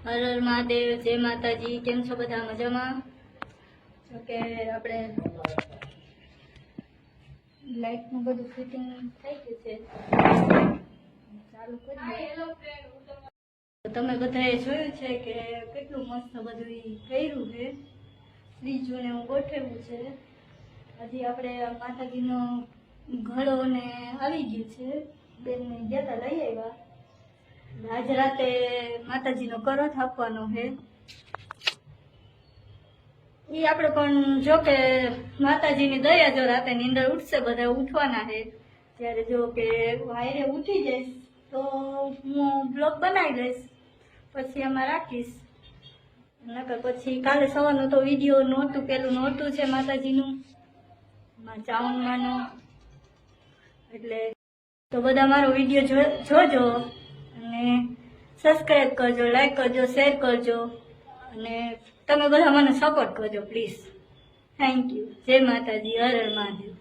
હર હર મહાદેવ, જય માતાજી। કેમ છો બધા? મજામાં? ઓકે, આપણે લાઇટનું બધું ફિટિંગ થઈ ગયું છે, ચાલુ કરી દો। તમે બધાએ જોયું છે કે કેટલું મસ્ત બધું કર્યું છે, ત્રીજું ને હું ગોઠવ્યું છે। હજી આપણે માતાજીનો ઘડો ને આવી ગયું છે, બેનને ગયા તા લઈ આવ્યા। આજ રાતે માતાજીનો કરો થાપવાનો છે। એ આપણે પણ જો કે માતાજીની દયા, જો રાતે નીંદર ઉઠશે, બધા ઉઠવાના છે ત્યારે જો કે વાયરે ઉઠી જઈશ તો હું બ્લોગ બનાવી લઈશ, પછી એમાં રાખીશ। નકર પછી કાલે સવારનું તો વિડીયો નહોતું, પેલું નહોતું છે માતાજીનું ચાવનમાંનું, એટલે તો બધા મારો વિડીયો જોજો અને સબસ્ક્રાઈબ કરજો, લાઈક કરજો, શેર કરજો અને તમે બધા મને સપોર્ટ કરજો પ્લીઝ। Thank you. જય માતાજી, હર હર મહાદેવ।